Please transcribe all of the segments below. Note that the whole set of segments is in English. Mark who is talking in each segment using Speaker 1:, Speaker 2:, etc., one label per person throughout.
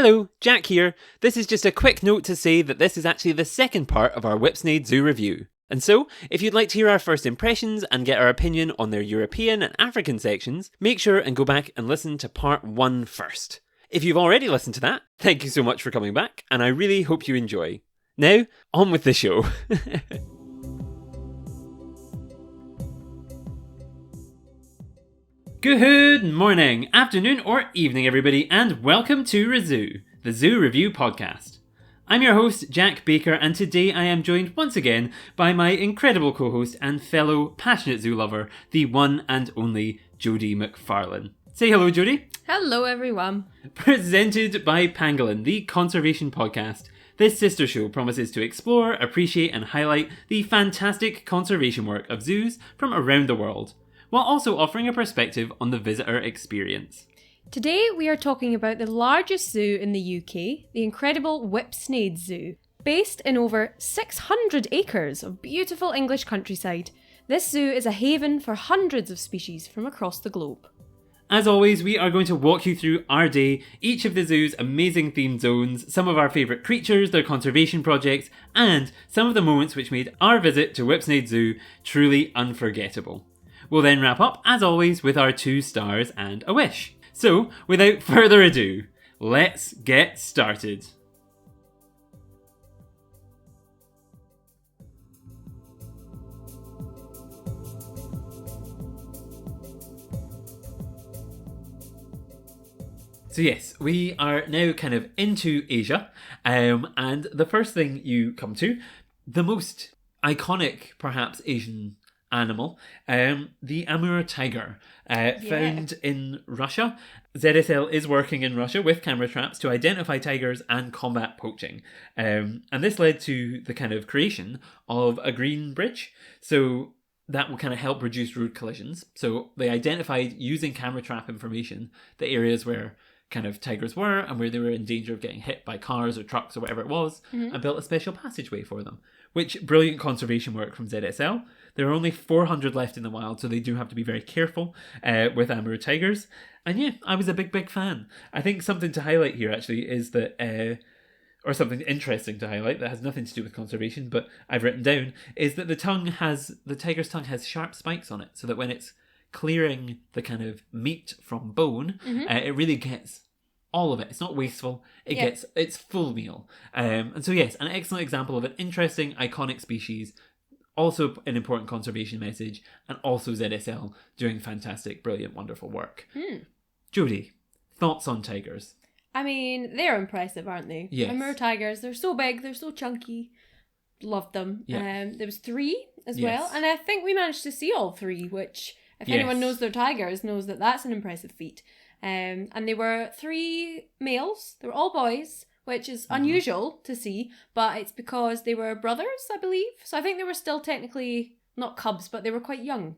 Speaker 1: Hello, Jack here. This is just a quick note to say that this is actually the second part of our Whipsnade Zoo review. And so, if you'd like to hear our first impressions and get our opinion on their European and African sections, make sure and go back and listen to part 1 first. If you've already listened to that, thank you so much for coming back, and I really hope you enjoy. Now, on with the show. Good morning, afternoon, or evening, everybody, and welcome to ReZOO, the Zoo Review Podcast. I'm your host, Jack Baker, and today I am joined once again by my incredible co-host and fellow passionate zoo lover, the one and only Jodi McFarlane. Say hello, Jodi.
Speaker 2: Hello, everyone.
Speaker 1: Presented by Pangolin, the conservation podcast. This sister show promises to explore, appreciate, and highlight the fantastic conservation work of zoos from around the world, while also offering a perspective on the visitor experience.
Speaker 2: Today we are talking about the largest zoo in the UK, the incredible Whipsnade Zoo. Based in over 600 acres of beautiful English countryside, this zoo is a haven for hundreds of species from across the globe.
Speaker 1: As always, we are going to walk you through our day, each of the zoo's amazing themed zones, some of our favourite creatures, their conservation projects, and some of the moments which made our visit to Whipsnade Zoo truly unforgettable. We'll then wrap up, as always, with our 2 stars and a wish. So, without further ado, let's get started. So yes, we are now kind of into Asia, and the first thing you come to, the most iconic, perhaps, Asian animal, the Amur tiger, found in Russia. ZSL is working in Russia with camera traps to identify tigers and combat poaching. And this led to the kind of creation of a green bridge. So that will kind of help reduce road collisions. So they identified, using camera trap information, the areas where kind of tigers were and where they were in danger of getting hit by cars or trucks or whatever it was, and built a special passageway for them. Which, brilliant conservation work from ZSL. There are only 400 left in the wild, so they do have to be very careful with Amur tigers. And yeah, I was a big fan. I think something to highlight here actually is that, or something interesting to highlight that has nothing to do with conservation, but I've written down, is that the tiger's tongue has sharp spikes on it, so that when it's clearing the kind of meat from bone, it really gets all of it. It's not wasteful. It's full meal. And so yes, an excellent example of an interesting, iconic species, also an important conservation message, and also ZSL doing fantastic, brilliant, wonderful work. Jodi, thoughts on tigers?
Speaker 2: I mean, they're impressive, aren't they?
Speaker 1: Yes.
Speaker 2: Amur tigers, they're so big, they're so chunky. Loved them.
Speaker 1: Yeah.
Speaker 2: There was 3 as
Speaker 1: Yes.
Speaker 2: well, and I think we managed to see all 3, which, if anyone knows their tigers, knows that that's an impressive feat. And they were 3 males. They were all boys, which is unusual to see, but it's because they were brothers, I believe. So I think they were still technically not cubs, but they were quite young.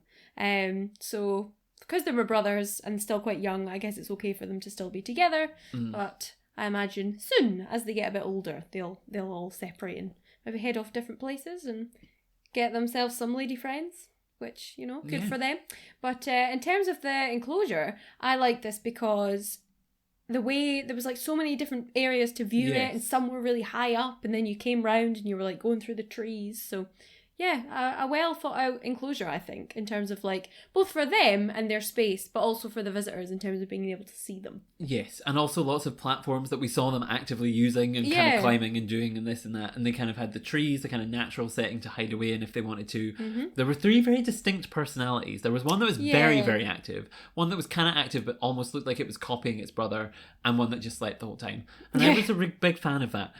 Speaker 2: So because they were brothers and still quite young, I guess it's okay for them to still be together. But I imagine soon, as they get a bit older, they'll all separate and maybe head off different places and get themselves some lady friends. Which, good for them. But in terms of the enclosure, I like this because the way there was like so many different areas to view it, and some were really high up, and then you came round and you were like going through the trees. So yeah, a well thought out enclosure, I think, in terms of like both for them and their space, but also for the visitors in terms of being able to see them. Yes,
Speaker 1: and also lots of platforms that we saw them actively using and kind of climbing and doing and this and that. And they kind of had the trees, the kind of natural setting to hide away in if they wanted to. There were 3 very distinct personalities. There was one that was very, very active, one that was kind of active but almost looked like it was copying its brother, and one that just slept the whole time. And I was a big fan of that.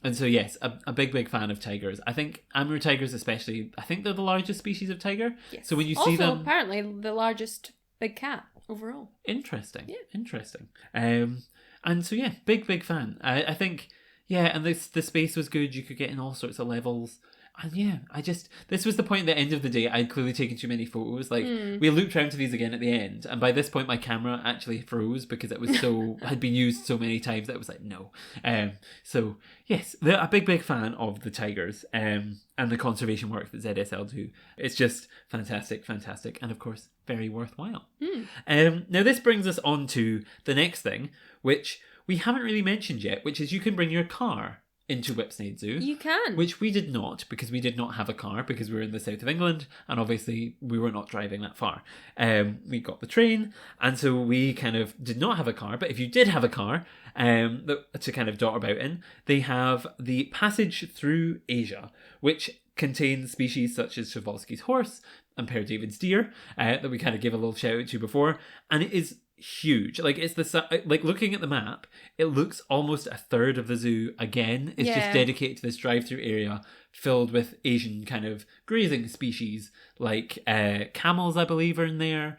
Speaker 1: And so yes, a big fan of tigers. I think Amur tigers especially, I think they're the largest species of tiger.
Speaker 2: Yes.
Speaker 1: So when you see them...
Speaker 2: Also, apparently, the largest big cat overall.
Speaker 1: Interesting.
Speaker 2: Yeah.
Speaker 1: Interesting. And so yeah, big fan. I think, and the space was good. You could get in all sorts of levels. And yeah, this was the point at the end of the day, I'd clearly taken too many photos. Like, we looped around to these again at the end, and by this point my camera actually froze because it was had been used so many times that it was like, no. So, yes, they're a big fan of the tigers, and the conservation work that ZSL do. It's just fantastic, and of course, very worthwhile. Now this brings us on to the next thing, which we haven't really mentioned yet, which is you can bring your car into Whipsnade Zoo.
Speaker 2: You can.
Speaker 1: Which we did not, because we did not have a car, because we were in the south of England, and obviously we were not driving that far. We got the train, and so we kind of did not have a car, but if you did have a car to kind of dot about in, they have the Passage Through Asia, which contains species such as Przewalski's horse and Per David's deer, that we kind of gave a little shout out to before, and it is huge. Like, it's like looking at the map, it looks almost a third of the zoo again is just dedicated to this drive-through area filled with Asian kind of grazing species, like camels, I believe, are in there.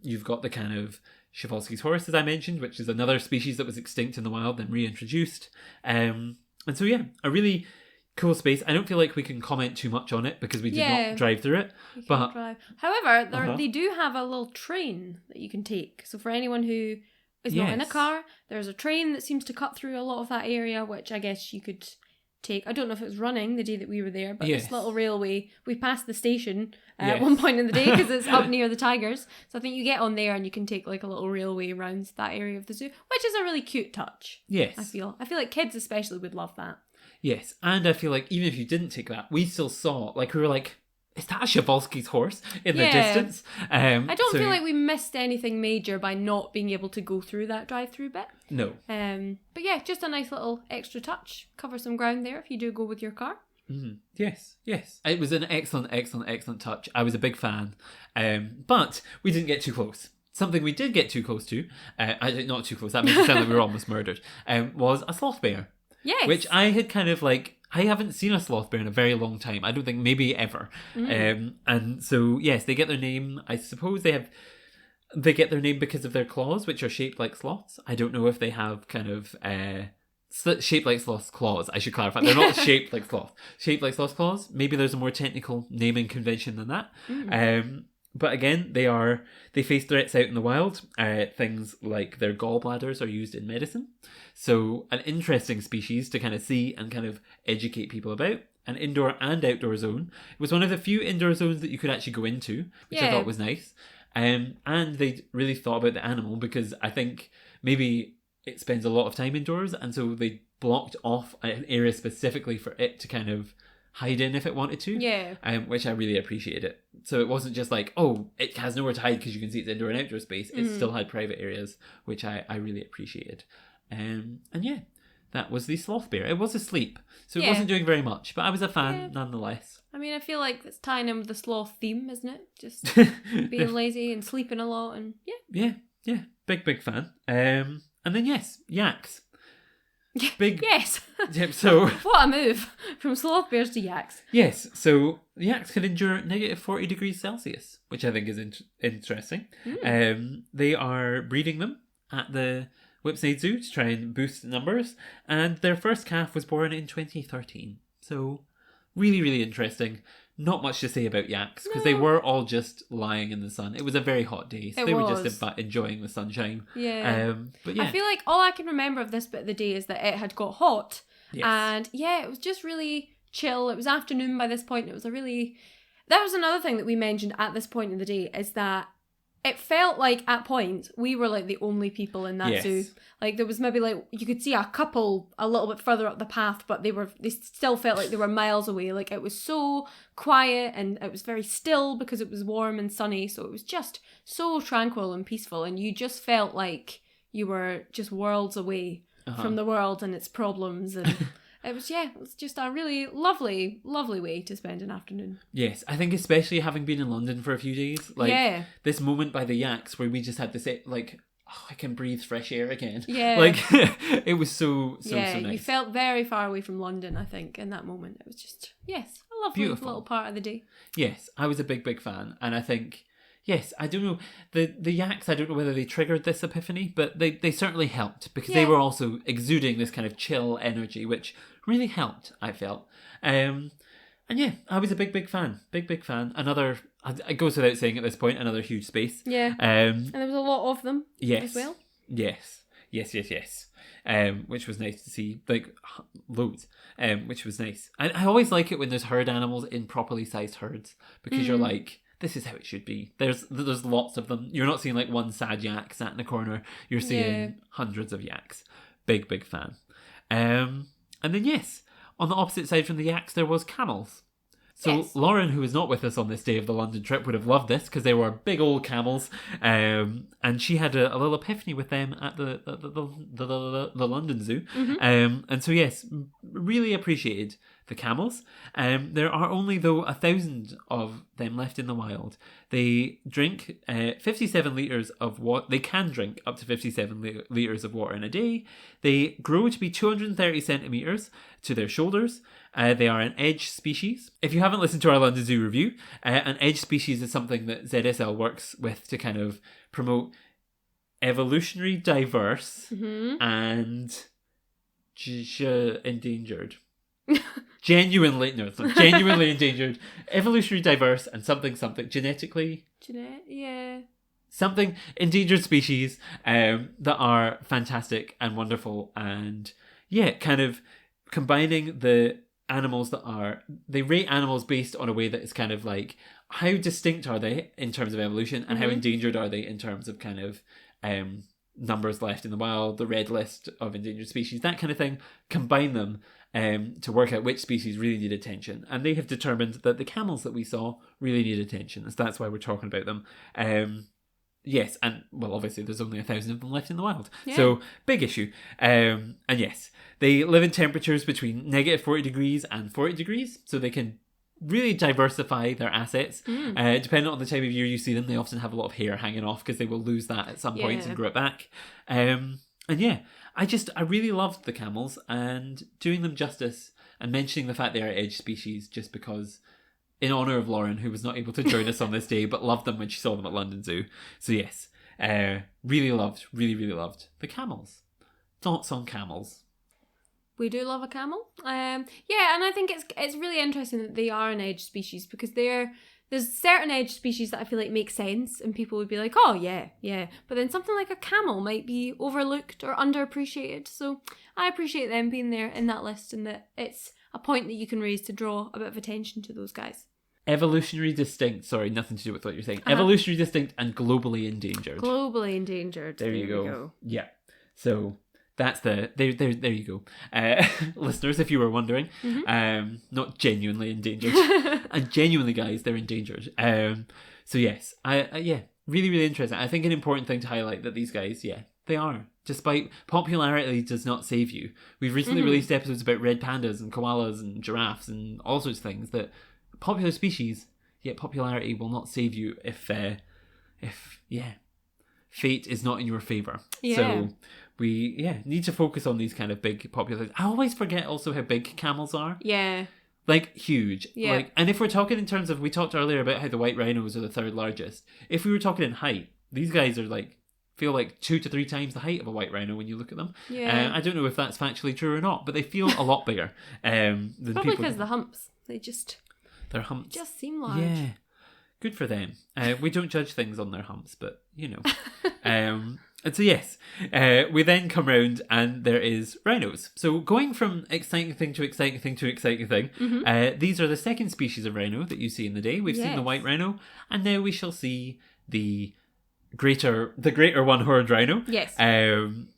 Speaker 1: You've got the kind of Przewalski's horse, as I mentioned, which is another species that was extinct in the wild then reintroduced. And so a really cool space. I don't feel like we can comment too much on it because we did not drive through it.
Speaker 2: Drive. However, they do have a little train that you can take. So for anyone who is not in a car, there's a train that seems to cut through a lot of that area, which I guess you could take. I don't know if it was running the day that we were there, but this little railway, we passed the station at one point in the day because it's up near the tigers. So I think you get on there and you can take like a little railway around that area of the zoo, which is a really cute touch.
Speaker 1: Yes.
Speaker 2: I feel like kids especially would love that.
Speaker 1: Yes, and I feel like even if you didn't take that, we still saw, like, we were like, is that a Przewalski's horse in the distance?
Speaker 2: I don't feel like we missed anything major by not being able to go through that drive-through bit.
Speaker 1: No.
Speaker 2: But yeah, just a nice little extra touch. Cover some ground there if you do go with your car.
Speaker 1: Mm-hmm. Yes. It was an excellent touch. I was a big fan. But we didn't get too close. Something we did get too close to, not too close, that makes it sound like we were almost murdered, was a sloth bear.
Speaker 2: Yes.
Speaker 1: Which I had kind of like, I haven't seen a sloth bear in a very long time. I don't think maybe ever. And so, yes, they get their name. I suppose they get their name because of their claws, which are shaped like sloths. I don't know if they have kind of shaped like sloth's claws. I should clarify. They're not shaped like sloth. Shaped like sloth's claws. Maybe there's a more technical naming convention than that. But again, they face threats out in the wild. Things like their gallbladders are used in medicine. So an interesting species to kind of see and kind of educate people about. An indoor and outdoor zone. It was one of the few indoor zones that you could actually go into, which I thought was nice. And they really thought about the animal because I think maybe it spends a lot of time indoors, and so they blocked off an area specifically for it to kind of hide in if it wanted to, which I really appreciated it. So it wasn't just like, oh, it has nowhere to hide because you can see it's indoor and outdoor space. It still had private areas, which I really appreciated. And yeah, that was the sloth bear. It was asleep, so it wasn't doing very much, but I was a fan nonetheless.
Speaker 2: I mean, I feel like it's tying in with the sloth theme, isn't it? Just being lazy and sleeping a lot, and
Speaker 1: yeah, big fan. And then Yaks. Big
Speaker 2: yes.
Speaker 1: So
Speaker 2: what a move from sloth bears to yaks.
Speaker 1: Yes, so yaks can endure negative 40 degrees Celsius, which I think is interesting. They are breeding them at the Whipsnade Zoo to try and boost numbers, and their first calf was born in 2013. So really interesting. Not much to say about yaks because they were all just lying in the sun. It was a very hot day, so they were just enjoying the sunshine.
Speaker 2: Yeah.
Speaker 1: But yeah.
Speaker 2: I feel like all I can remember of this bit of the day is that it had got hot. Yes. And it was just really chill. It was afternoon by this point. That was another thing that we mentioned at this point in the day, is that it felt like at points we were like the only people in that zoo. Like there was maybe like you could see a couple a little bit further up the path, but they still felt like they were miles away. Like it was so quiet and it was very still because it was warm and sunny. So it was just so tranquil and peaceful, and you just felt like you were just worlds away from the world and its problems. And it was just a really lovely way to spend an afternoon. Yes,
Speaker 1: I think especially having been in London for a few days, like this moment by the Yaks where we just had this like, oh, I can breathe fresh air again. Yeah, like it was so nice.
Speaker 2: You felt very far away from London. I think in that moment it was just a lovely little part of the day.
Speaker 1: Yes, I was a big fan, and I think. Yes, I don't know. The Yaks, I don't know whether they triggered this epiphany, but they certainly helped because they were also exuding this kind of chill energy, which really helped, I felt. And yeah, I was a big fan. Big fan. Another, it goes without saying at this point, another huge space.
Speaker 2: Yeah. And there was a lot of them as well.
Speaker 1: Yes. Which was nice to see, like loads, which was nice. I always like it when there's herd animals in properly sized herds because you're like, this is how it should be. There's lots of them. You're not seeing like one sad yak sat in a corner. You're seeing hundreds of yaks. Big fan. And then yes, on the opposite side from the yaks, there was camels. So Lauren, who was not with us on this day of the London trip, would have loved this because they were big old camels, and she had a little epiphany with them at the London Zoo. And so yes, really appreciated the camels. There are only though 1,000 of them left in the wild. They drink 57 litres of water. They can drink up to 57 litres of water in a day. They grow to be 230 centimetres to their shoulders. They are an edge species. If you haven't listened to our London Zoo review, an edge species is something that ZSL works with to kind of promote evolutionary diverse and endangered. Genuinely endangered, evolutionary diverse, and something genetically something endangered species that are fantastic and wonderful, and kind of combining the animals they rate animals based on a way that is kind of like how distinct are they in terms of evolution and how endangered are they in terms of kind of numbers left in the wild, the red list of endangered species, that kind of thing. Combine them to work out which species really need attention, and they have determined that the camels that we saw really need attention, so that's why we're talking about them. Yes, and well, obviously there's only 1,000 of them left in the wild, so big issue. And yes, they live in temperatures between negative 40 degrees and 40 degrees, so they can really diversify their assets. Depending on the time of year you see them, they often have a lot of hair hanging off because they will lose that at some point and grow it back. And yeah, I really loved the camels, and doing them justice and mentioning the fact they are edge species just because in honour of Lauren, who was not able to join us on this day but loved them when she saw them at London Zoo. So yes, really loved the camels. Thoughts on camels?
Speaker 2: We do love a camel. And I think it's really interesting that they are an edge species, because there's certain edge species that I feel like make sense and people would be like, oh yeah. But then something like a camel might be overlooked or underappreciated. So I appreciate them being there in that list, and that it's a point that you can raise to draw a bit of attention to those guys.
Speaker 1: Evolutionary distinct. Sorry, nothing to do with what you're saying. Evolutionary distinct and globally endangered.
Speaker 2: Globally endangered.
Speaker 1: There you go. Yeah. So that's there you go. Listeners, if you were wondering, not genuinely endangered. And genuinely, guys, they're endangered. So yes, really interesting. I think an important thing to highlight that these guys, they are. Despite popularity does not save you. We've recently released episodes about red pandas and koalas and giraffes and all sorts of things that popular species, yet popularity will not save you if fate is not in your favour. Yeah. So we need to focus on these kind of big popular things. I always forget also how big camels are. Yeah. Like huge. Yeah. Like, and if we're talking in terms of, we talked earlier about how the white rhinos are the third largest. If we were talking in height, these guys are feel like 2 to 3 times the height of a white rhino when you look at them. Yeah. I don't know if that's factually true or not, but they feel a lot bigger. Than
Speaker 2: probably because the humps.
Speaker 1: Their humps
Speaker 2: just seem large.
Speaker 1: Yeah. Good for them. We don't judge things on their humps, but you know. And so yes, we then come round and there is rhinos. So going from exciting thing to exciting thing to exciting thing, these are the second species of rhino that you see in the day. We've seen the white rhino, and now we shall see the greater one-horned rhino. Yes.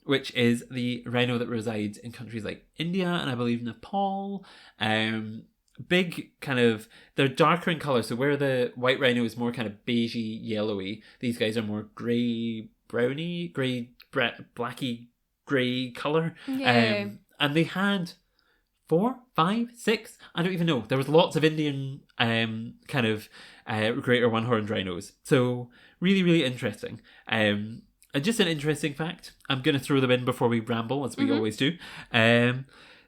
Speaker 1: Which is the rhino that resides in countries like India and I believe Nepal. Big kind of, they're darker in colour, so where the white rhino is more kind of beigey, yellowy, these guys are more grey, browny, blacky grey colour. Yeah. And they had 4, 5, 6, I don't even know. There was lots of Indian kind of greater one-horned rhinos. So really interesting. And just an interesting fact, I'm going to throw them in before we ramble, as we always do.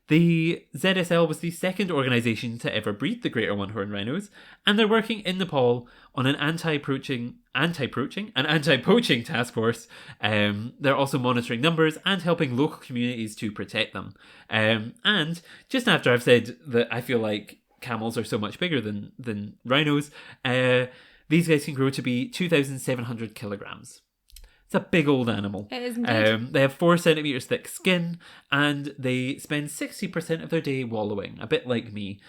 Speaker 1: The ZSL was the second organisation to ever breed the greater one-horned rhinos, and they're working in Nepal on an anti-poaching task force. They're also monitoring numbers and helping local communities to protect them. And just after I've said that I feel like camels are so much bigger than rhinos, these guys can grow to be 2,700 kilograms. It's a big old animal.
Speaker 2: It is indeed.
Speaker 1: They have 4 centimetres thick skin, and they spend 60% of their day wallowing, a bit like me.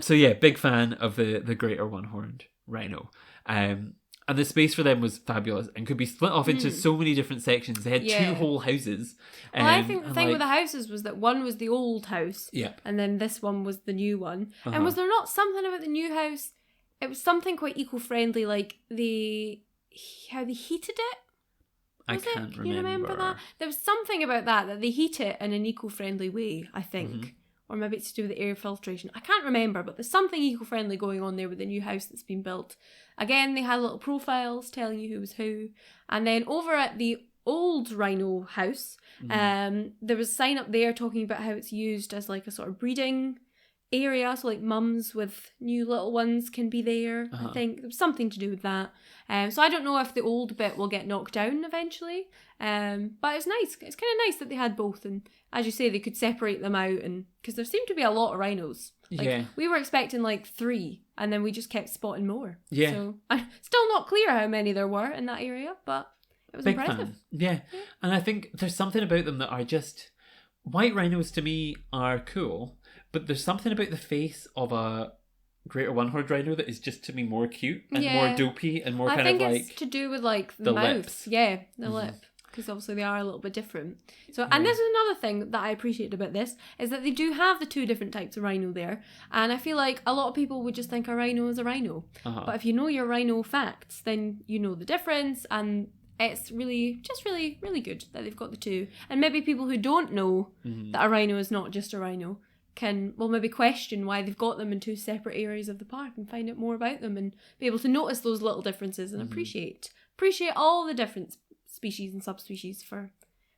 Speaker 1: So yeah, big fan of the greater one-horned rhino. And the space for them was fabulous and could be split off into so many different sections. They had 2 whole houses.
Speaker 2: Well, I think the thing with the houses was that one was the old house.
Speaker 1: Yeah.
Speaker 2: And then this one was the new one. And was there not something about the new house? It was something quite eco-friendly, like how they heated it.
Speaker 1: I can't remember.
Speaker 2: Can you remember that? There was something about that they heat it in an eco-friendly way, I think. Or maybe it's to do with the air filtration. I can't remember, but there's something eco-friendly going on there with the new house that's been built. Again, they had little profiles telling you who was who. And then over at the old rhino house, there was a sign up there talking about how it's used as like a sort of breeding area. So like mums with new little ones can be there. I think there was something to do with that. So I don't know if the old bit will get knocked down eventually. But it's nice. It's kind of nice that they had both. And as you say, they could separate them out. And because there seemed to be a lot of rhinos. Like, we were expecting like 3 and then we just kept spotting more. Yeah. So I'm still not clear how many there were in that area, but it was
Speaker 1: Big
Speaker 2: impressive.
Speaker 1: Fan. Yeah. And I think there's something about them that are just... White rhinos to me are cool, but there's something about the face of a greater one-horned rhino that is just to me more cute and more dopey and more kind of like...
Speaker 2: I think it's to do with like the mouth.
Speaker 1: Lips.
Speaker 2: Yeah, the lip. Because obviously they are a little bit different. So, and this is another thing that I appreciate about this, is that they do have the 2 different types of rhino there. And I feel like a lot of people would just think a rhino is a rhino. But if you know your rhino facts, then you know the difference, and it's really good that they've got the 2. And maybe people who don't know that a rhino is not just a rhino can, well, maybe question why they've got them in 2 separate areas of the park and find out more about them and be able to notice those little differences and appreciate all the different species and subspecies for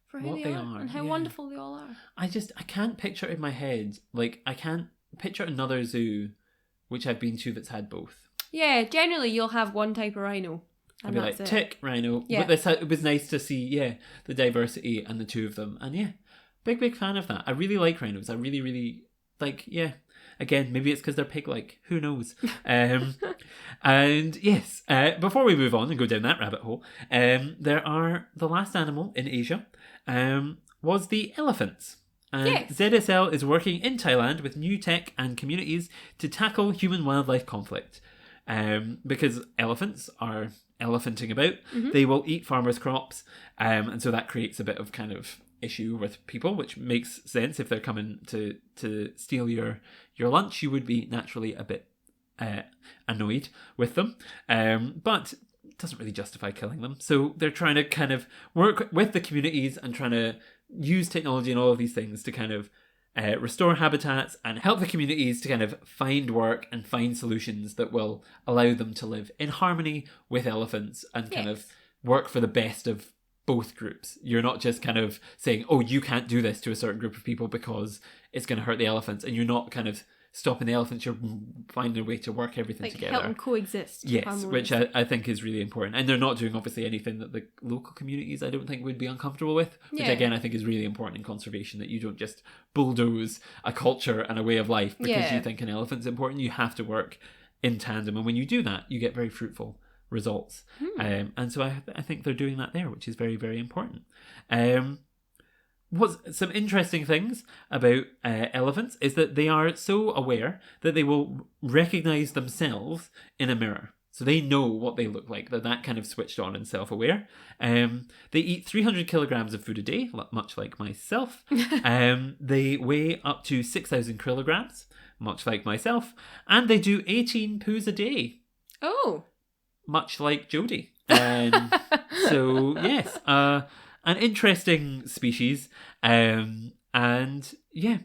Speaker 2: who
Speaker 1: what
Speaker 2: they are and how wonderful they all are.
Speaker 1: I can't picture in my head, like, I can't picture another zoo which I've been to that's had both.
Speaker 2: Yeah, generally you'll have one type of rhino.
Speaker 1: I'd be like, tick, rhino. Yeah. But it was nice to see, the diversity and the 2 of them. And big fan of that. I really like rhinos. I really, really like, Again, maybe it's because they're pig-like. Who knows? And yes, before we move on and go down that rabbit hole, the last animal in Asia was the elephants. And ZSL is working in Thailand with new tech and communities to tackle human-wildlife conflict. Because elephants are elephanting about. They will eat farmers' crops. And so that creates a bit of kind of issue with people, which makes sense. If they're coming to steal your lunch, you would be naturally a bit annoyed with them. But it doesn't really justify killing them. So they're trying to kind of work with the communities and trying to use technology and all of these things to kind of restore habitats and help the communities to kind of find work and find solutions that will allow them to live in harmony with elephants and kind of work for the best of both groups. You're not just kind of saying, oh, you can't do this to a certain group of people because it's going to hurt the elephants, and you're not kind of stopping the elephants, you're finding a way to work everything together.
Speaker 2: Help them coexist.
Speaker 1: Yes, which I think is really important. And they're not doing obviously anything that the local communities I don't think would be uncomfortable with, which again I think is really important in conservation, that you don't just bulldoze a culture and a way of life because you think an elephant's important. You have to work in tandem, and when you do that, you get very fruitful results. And so I think they're doing that there, which is very, very important. What's some interesting things about elephants is that they are so aware that they will recognize themselves in a mirror. So they know what they look like. They're that kind of switched on and self-aware. They eat 300 kilograms of food a day, much like myself. They weigh up to 6,000 kilograms, much like myself. And they do 18 poos a day.
Speaker 2: Oh.
Speaker 1: Much like Jodi. So, yes, an interesting species. And, yeah,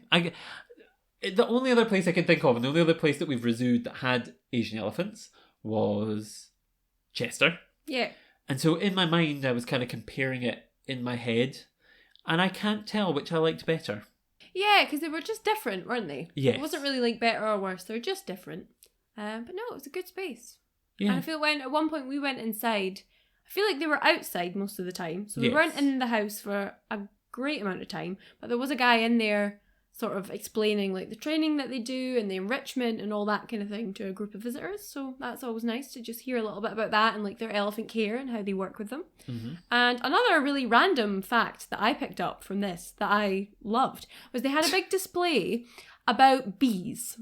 Speaker 1: the only other place I can think of, and the only other place that we've ReZOO'd that had Asian elephants was Chester.
Speaker 2: Yeah.
Speaker 1: And so in my mind, I was kind of comparing it in my head, and I can't tell which I liked better.
Speaker 2: Yeah, because they were just different, weren't they?
Speaker 1: Yes.
Speaker 2: It wasn't really like better or worse. They were just different. But no, it was a good space. Yeah. And I feel at one point we went inside, I feel like they were outside most of the time. So we weren't in the house for a great amount of time. But there was a guy in there sort of explaining like the training that they do and the enrichment and all that kind of thing to a group of visitors. So that's always nice to just hear a little bit about that and like their elephant care and how they work with them. Mm-hmm. And another really random fact that I picked up from this that I loved was they had a big display about bees.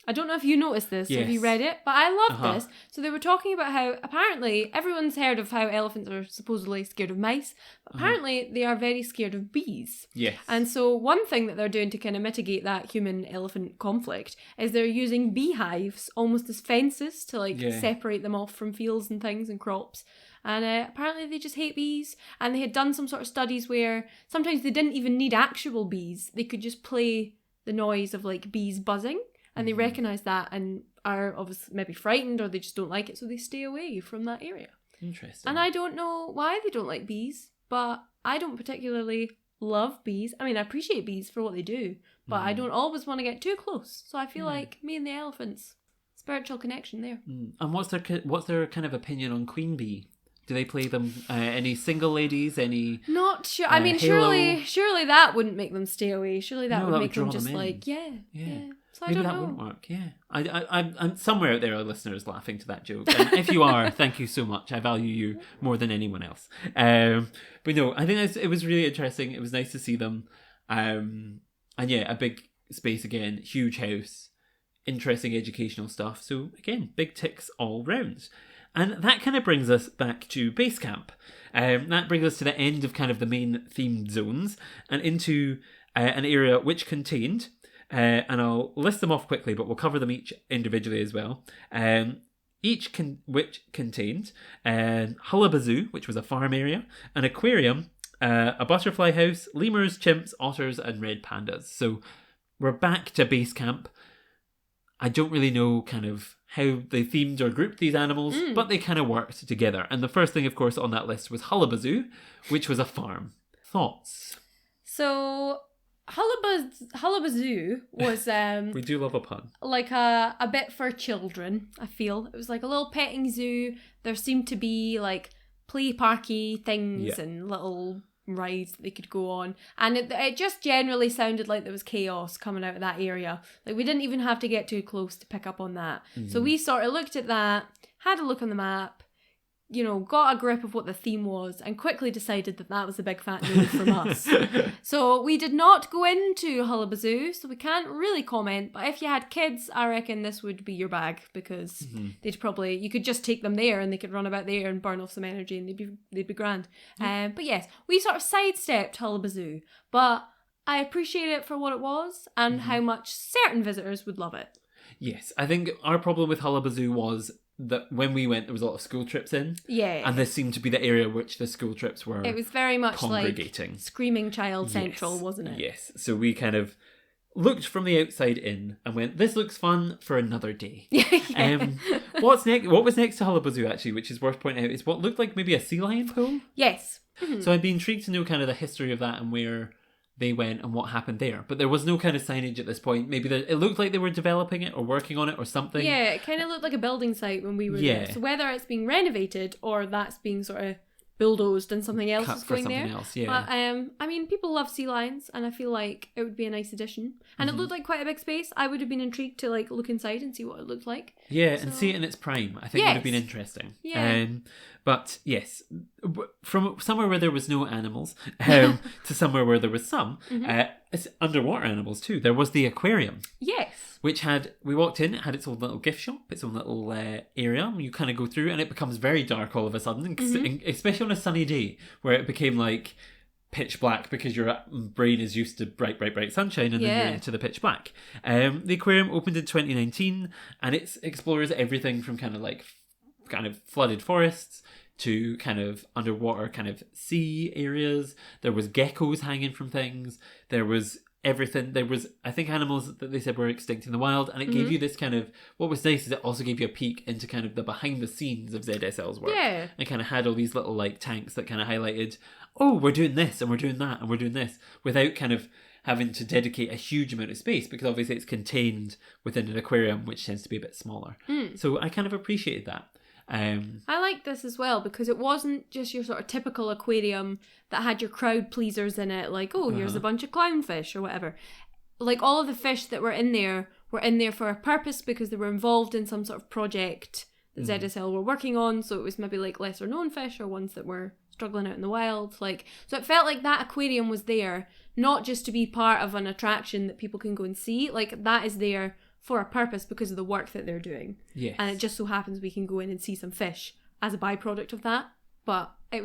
Speaker 2: I don't know if you noticed this, or if you read it, but I love this. So they were talking about how apparently everyone's heard of how elephants are supposedly scared of mice, but apparently they are very scared of bees.
Speaker 1: Yes.
Speaker 2: And so one thing that they're doing to kind of mitigate that human-elephant conflict is they're using beehives almost as fences to like separate them off from fields and things and crops. And apparently they just hate bees. And they had done some sort of studies where sometimes they didn't even need actual bees. They could just play the noise of like bees buzzing. And they recognise that and are obviously maybe frightened, or they just don't like it, so they stay away from that area.
Speaker 1: Interesting.
Speaker 2: And I don't know why they don't like bees, but I don't particularly love bees. I mean, I appreciate bees for what they do, but I don't always want to get too close. So I feel like me and the elephants, spiritual connection there.
Speaker 1: And what's their kind of opinion on queen bee? Do they play them? Any single ladies? Any? Not sure. I mean,
Speaker 2: surely that wouldn't make them stay away. Surely that would make them just like, yeah. So
Speaker 1: Maybe that wouldn't work. Yeah, I'm somewhere out there, our listeners laughing to that joke. And if you are, thank you so much. I value you more than anyone else. But no, I think it was really interesting. It was nice to see them. And yeah, a big space again, huge house, interesting educational stuff. So again, big ticks all round. And that kind of brings us back to base camp. That brings us to the end of kind of the main themed zones and into an area which contained. And I'll list them off quickly, but we'll cover them each individually as well. Which contained HullabaZOO, which was a farm area, an aquarium, a butterfly house, lemurs, chimps, otters, and red pandas. So we're back to base camp. I don't really know kind of how they themed or grouped these animals, but they kind of worked together. And the first thing, of course, on that list was HullabaZOO, which was a farm. Thoughts?
Speaker 2: So HullabaZOO was
Speaker 1: we do love a pun.
Speaker 2: Like a bit for children, I feel. It was like a little petting zoo. There seemed to be like play parky things and little rides that they could go on, and it just generally sounded like there was chaos coming out of that area. Like we didn't even have to get too close to pick up on that. So we sort of looked at that, had a look on the map, you know, got a grip of what the theme was, and quickly decided that that was a big fat no from us. So we did not go into HullabaZOO, so we can't really comment. But if you had kids, I reckon this would be your bag, because you could just take them there and they could run about there and burn off some energy, and they'd be grand. But yes, we sort of sidestepped HullabaZOO, but I appreciate it for what it was and how much certain visitors would love it.
Speaker 1: Yes, I think our problem with HullabaZOO was that when we went, there was a lot of school trips in. Yeah. And this seemed to be the area which the school trips were
Speaker 2: It was very much
Speaker 1: congregating.
Speaker 2: Like Screaming Child Central, wasn't it?
Speaker 1: Yes. So we kind of looked from the outside in and went, this looks fun for another day. What's next? What was next to HullabaZOO, actually, which is worth pointing out, is what looked like maybe a sea lion pool?
Speaker 2: Yes.
Speaker 1: So I'd be intrigued to know kind of the history of that and where they went and what happened there. But there was no kind of signage at this point. Maybe it looked like they were developing it or working on it or something.
Speaker 2: Yeah, it kind of looked like a building site when we were there. So whether it's being renovated or that's being sort of bulldozed and something else is going there. But I mean, people love sea lions, and I feel like it would be a nice addition. And it looked like quite a big space. I would have been intrigued to like look inside and see what it looked like. Yeah,
Speaker 1: and see it in its prime. I think would have been interesting. Yeah. But yes, from somewhere where there was no animals to somewhere where there was some, it's underwater animals too. There was the aquarium. Yes. Which we walked in, it had its own little gift shop, its own little area. You kind of go through and it becomes very dark all of a sudden, especially on a sunny day where it became like pitch black because your brain is used to bright sunshine, and then you're into the pitch black. The aquarium opened in 2019 and it explores everything from kind of flooded forests to kind of underwater kind of sea areas. There was geckos hanging from things. There was everything. There was, I think, animals that they said were extinct in the wild, and it gave you this kind of, what was nice is it also gave you a peek into kind of the behind the scenes of ZSL's work. Yeah. It kind of had all these little like tanks that kind of highlighted, oh, we're doing this and we're doing that and we're doing this, without kind of having to dedicate a huge amount of space, because obviously it's contained within an aquarium, which tends to be a bit smaller. So I kind of appreciated that.
Speaker 2: I like this as well, because it wasn't just your sort of typical aquarium that had your crowd pleasers in it, like, oh, here's a bunch of clownfish or whatever. Like, all of the fish that were in there for a purpose, because they were involved in some sort of project that ZSL were working on. So it was maybe like lesser known fish or ones that were struggling out in the wild. Like, so it felt like that aquarium was there not just to be part of an attraction that people can go and see. Like, that is there for a purpose because of the work that they're doing.
Speaker 1: Yes.
Speaker 2: And it just so happens we can go in and see some fish as a byproduct of that. But I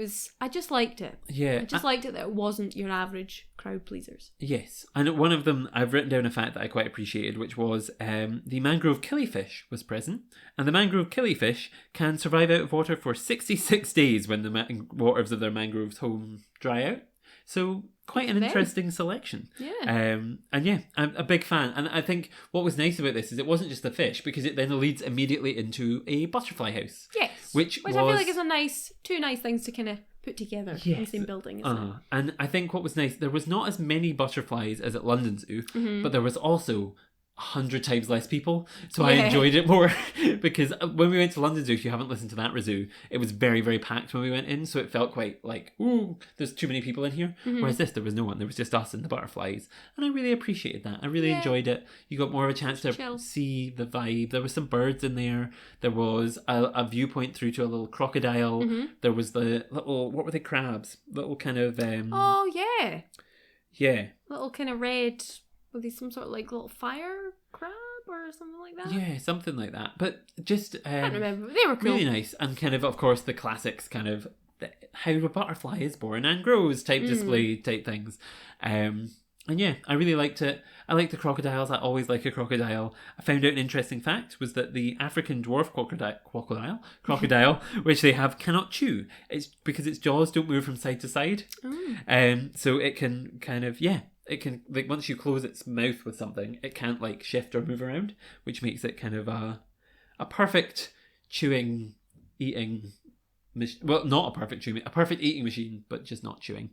Speaker 2: just liked it.
Speaker 1: Yeah.
Speaker 2: I just liked it that it wasn't your average crowd pleasers.
Speaker 1: Yes. And one of them, I've written down a fact that I quite appreciated, which was the mangrove killifish was present. And the mangrove killifish can survive out of water for 66 days when the waters of their mangroves home dry out. So quite an interesting selection.
Speaker 2: Yeah.
Speaker 1: And yeah, I'm a big fan. And I think what was nice about this is it wasn't just the fish, because it then leads immediately into a butterfly house.
Speaker 2: Yes.
Speaker 1: Which
Speaker 2: I feel like is two nice things to kind of put together in the same building, isn't it?
Speaker 1: And I think what was nice, there was not as many butterflies as at London Zoo, but there was also 100 times less people, so I enjoyed it more. Because when we went to London Zoo, if you haven't listened to that ReZOO, it was very, very packed when we went in, so it felt quite like, ooh, there's too many people in here. Whereas this, there was no one, there was just us and the butterflies, and I really appreciated that. I really enjoyed it. You got more of a chance to see the vibe. There was some birds in there, there was a viewpoint through to a little crocodile, there was the little, what were they, crabs? Little kind of
Speaker 2: oh yeah, little kind of red, were they some sort of like little fire crab or something like that?
Speaker 1: Yeah, something like that. But just
Speaker 2: I can't remember. They were cool.
Speaker 1: Really nice. And kind of course, the classics kind of how a butterfly is born and grows type display type things. And yeah, I really liked it. I like the crocodiles. I always like a crocodile. I found out an interesting fact was that the African dwarf crocodile, which they have, cannot chew. It's because its jaws don't move from side to side. So it can kind of, it can, like, once you close its mouth with something, it can't like shift or move around, which makes it kind of a perfect chewing, eating machine. Well, not a perfect eating machine, but just not chewing.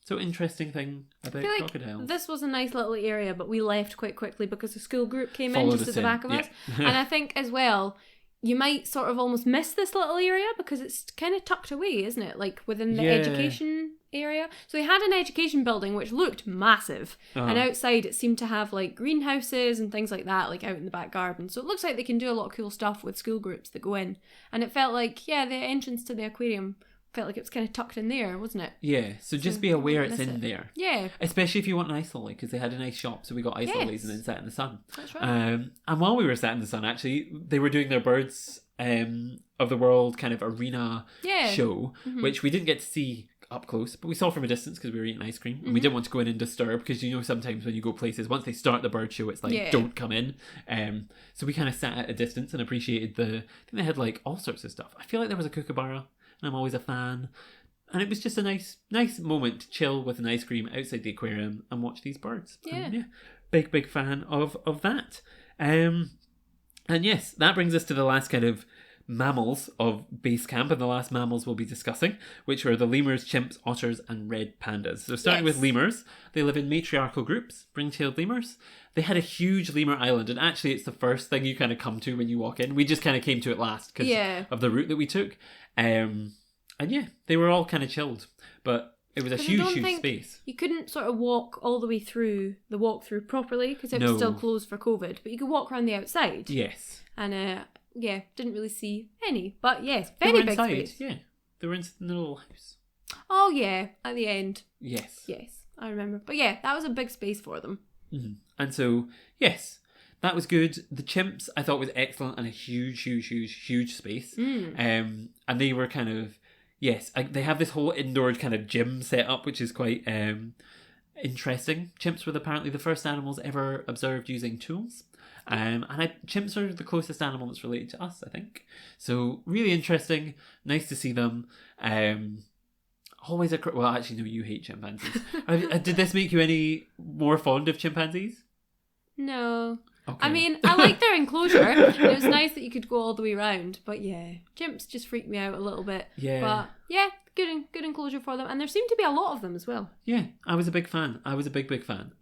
Speaker 1: So interesting thing about crocodiles.
Speaker 2: Like this was a nice little area, but we left quite quickly because a school group came in just at the back of us. And I think as well, you might sort of almost miss this little area because it's kind of tucked away, isn't it? Like within the education area. So they had an education building which looked massive, and outside it seemed to have like greenhouses and things like that, like out in the back garden. So it looks like they can do a lot of cool stuff with school groups that go in. And it felt like, the entrance to the aquarium felt like it was kind of tucked in there, wasn't it?
Speaker 1: Yeah, so just be aware it's in there.
Speaker 2: Yeah.
Speaker 1: Especially if you want an ice lolly, because they had a nice shop, so we got ice lollies and then sat in the sun.
Speaker 2: That's right.
Speaker 1: And while we were sat in the sun, actually, they were doing their Birds of the World kind of arena show, which we didn't get to see up close, but we saw from a distance because we were eating ice cream, and we didn't want to go in and disturb, because sometimes when you go places, once they start the bird show, it's like, don't come in. So we kind of sat at a distance and appreciated I think they had like all sorts of stuff. I feel like there was a kookaburra, and I'm always a fan. And it was just a nice moment to chill with an ice cream outside the aquarium and watch these birds.
Speaker 2: Yeah.
Speaker 1: And big fan of that. And yes, that brings us to the last kind of mammals of base camp, and the last mammals we'll be discussing, which are the lemurs, chimps, otters, and red pandas. So starting with lemurs, they live in matriarchal groups, ring-tailed lemurs. They had a huge lemur island, and actually it's the first thing you kind of come to when you walk in. We just kind of came to it last because of the route that we took. And they were all kind of chilled, but it was a huge space. You
Speaker 2: couldn't sort of walk all the way through the walkthrough properly because it was still closed for COVID, but you could walk around the outside.
Speaker 1: Yes.
Speaker 2: And didn't really see any, but yes, very big space.
Speaker 1: Yeah, they were in the little house.
Speaker 2: Oh yeah, at the end.
Speaker 1: Yes,
Speaker 2: I remember. But yeah, that was a big space for them.
Speaker 1: And so yes, that was good. The chimps I thought was excellent, and a huge space. And they were kind of they have this whole indoor kind of gym set up, which is quite interesting. Chimps were apparently the first animals ever observed using tools. And chimps are the closest animal that's related to us, I think. So really interesting. Nice to see them. Always well, actually, no, you hate chimpanzees. Did this make you any more fond of chimpanzees?
Speaker 2: No.
Speaker 1: Okay.
Speaker 2: I mean, I like their enclosure. It was nice that you could go all the way around. But chimps just freaked me out a little bit.
Speaker 1: Yeah.
Speaker 2: But good enclosure for them. And there seemed to be a lot of them as well.
Speaker 1: Yeah, I was a big fan. I was a big fan.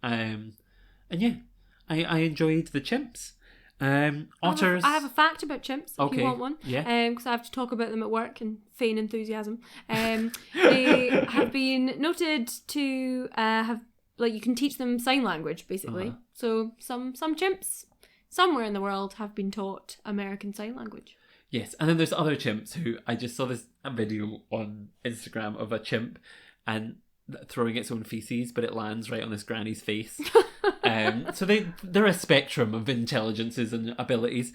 Speaker 1: I enjoyed the chimps. Otters.
Speaker 2: I have a fact about chimps, if you want one.
Speaker 1: Yeah.
Speaker 2: Because I have to talk about them at work and feign enthusiasm. They have been noted to have, like, you can teach them sign language, basically. So some chimps somewhere in the world have been taught American Sign Language.
Speaker 1: Yes, and then there's other chimps who, I just saw this video on Instagram of a chimp, and throwing its own feces, but it lands right on this granny's face. So they're a spectrum of intelligences and abilities,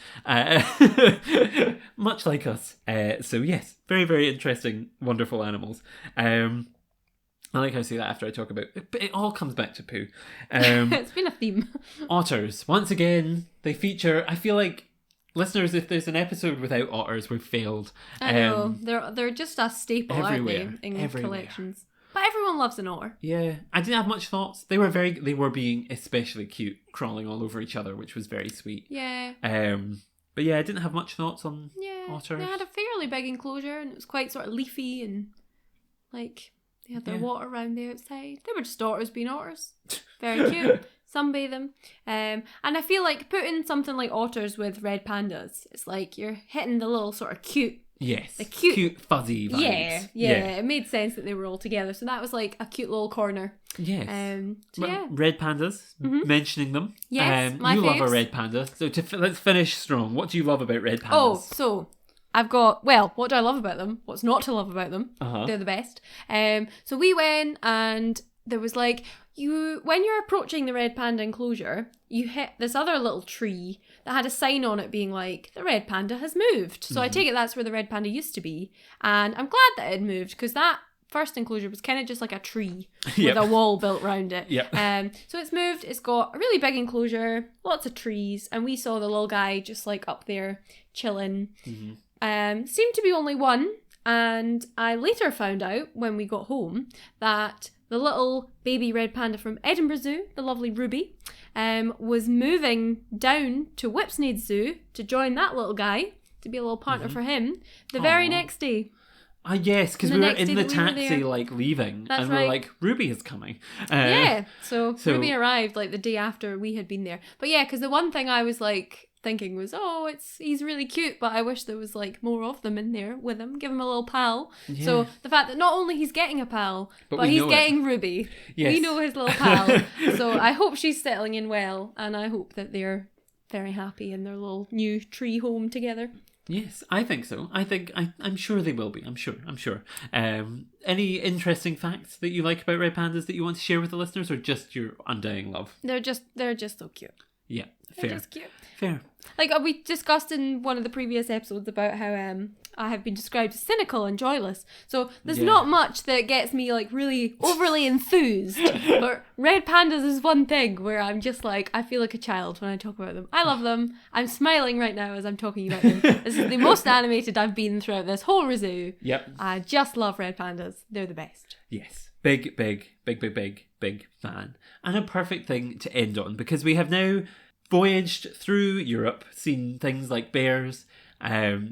Speaker 1: much like us. So yes, very, very interesting, wonderful animals. I like how I say that after I talk about it, but it all comes back to poo.
Speaker 2: It's been a theme.
Speaker 1: Otters, once again, they feature. I feel like, listeners, if there's an episode without otters, we've failed.
Speaker 2: I know, they're just a staple,
Speaker 1: everywhere,
Speaker 2: aren't they, in
Speaker 1: everywhere.
Speaker 2: collections. But everyone loves an otter.
Speaker 1: Yeah, I didn't have much thoughts. They were being especially cute, crawling all over each other, which was very sweet.
Speaker 2: Yeah.
Speaker 1: But yeah, I didn't have much thoughts on otters.
Speaker 2: They had a fairly big enclosure, and it was quite sort of leafy, and like they had their water around the outside. They were just otters being otters. Very cute. Sunbathe them. And I feel like putting something like otters with red pandas, it's like you're hitting the little sort of cute.
Speaker 1: Yes.
Speaker 2: The cute
Speaker 1: fuzzy vibes.
Speaker 2: Yeah. It made sense that they were all together. So that was like a cute little corner.
Speaker 1: Yes.
Speaker 2: So yeah.
Speaker 1: Red pandas, mentioning them.
Speaker 2: Yes, my
Speaker 1: you
Speaker 2: faves.
Speaker 1: love a red panda. So let's finish strong. What do you love about red pandas?
Speaker 2: Oh, so I've got, what do I love about them? What's not to love about them? They're the best. So we went, and there was like, when you're approaching the red panda enclosure, you hit this other little tree that had a sign on it being like, the red panda has moved. So I take it that's where the red panda used to be. And I'm glad that it had moved, because that first enclosure was kind of just like a tree with a wall built around it. So it's moved. It's got a really big enclosure, lots of trees, and we saw the little guy just like up there chilling. Seemed to be only one, and I later found out when we got home that the little baby red panda from Edinburgh Zoo, the lovely Ruby, was moving down to Whipsnade Zoo to join that little guy, to be a little partner for him, the very next day.
Speaker 1: Yes, because we were in the taxi, like, leaving, and we were like, Ruby is coming.
Speaker 2: So Ruby arrived, like, the day after we had been there. But yeah, because the one thing I was, like, thinking was, he's really cute, but I wish there was, like, more of them in there with him. Give him a little pal. Yeah. So the fact that not only he's getting a pal, but he's getting Ruby. Yes. We know his little pal. So I hope she's settling in well, and I hope that they're very happy in their little new tree home together.
Speaker 1: Yes, I think so. I'm sure they will be. I'm sure. Any interesting facts that you like about red pandas that you want to share with the listeners, or just your undying love?
Speaker 2: They're just so cute.
Speaker 1: Yeah,
Speaker 2: fair. They're just cute.
Speaker 1: Fair.
Speaker 2: Like we discussed in one of the previous episodes about how I have been described as cynical and joyless. So there's not much that gets me like really overly enthused. But red pandas is one thing where I'm just like, I feel like a child when I talk about them. I love them. I'm smiling right now as I'm talking about them. This is the most animated I've been throughout this whole ReZOO.
Speaker 1: Yep.
Speaker 2: I just love red pandas. They're the best.
Speaker 1: Yes. Big fan. And a perfect thing to end on, because we have now voyaged through Europe, seen things like bears,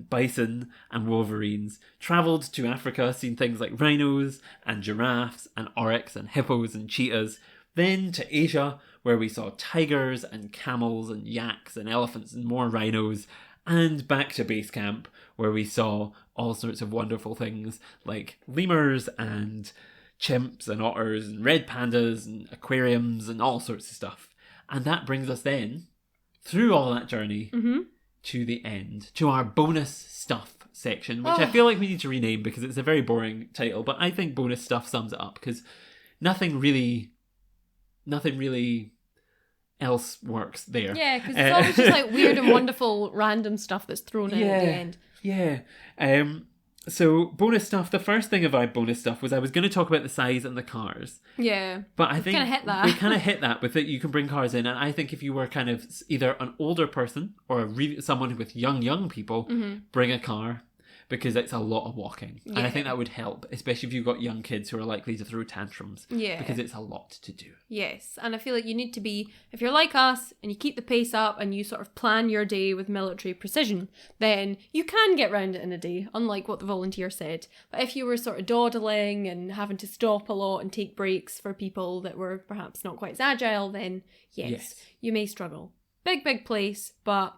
Speaker 1: bison and wolverines, travelled to Africa, seen things like rhinos and giraffes and oryx and hippos and cheetahs, then to Asia, where we saw tigers and camels and yaks and elephants and more rhinos, and back to base camp, where we saw all sorts of wonderful things like lemurs and chimps and otters and red pandas and aquariums and all sorts of stuff. And that brings us then, through all that journey, to the end, to our bonus stuff section, which I feel like we need to rename because it's a very boring title, but I think bonus stuff sums it up, because nothing really else works there.
Speaker 2: Yeah, because it's always just like weird and wonderful random stuff that's thrown in at the end.
Speaker 1: Yeah. So, bonus stuff, the first thing about bonus stuff was I was going to talk about the size and the cars.
Speaker 2: Yeah.
Speaker 1: But I think we kind of hit that with it. You can bring cars in. And I think if you were kind of either an older person or someone with young people, bring a car, because it's a lot of walking. Yeah. And I think that would help, especially if you've got young kids who are likely to throw tantrums. Yeah. Because it's a lot to do.
Speaker 2: Yes. And I feel like you need to be, if you're like us and you keep the pace up and you sort of plan your day with military precision, then you can get round it in a day, unlike what the volunteer said. But if you were sort of dawdling and having to stop a lot and take breaks for people that were perhaps not quite as agile, then yes, you may struggle. Big place, but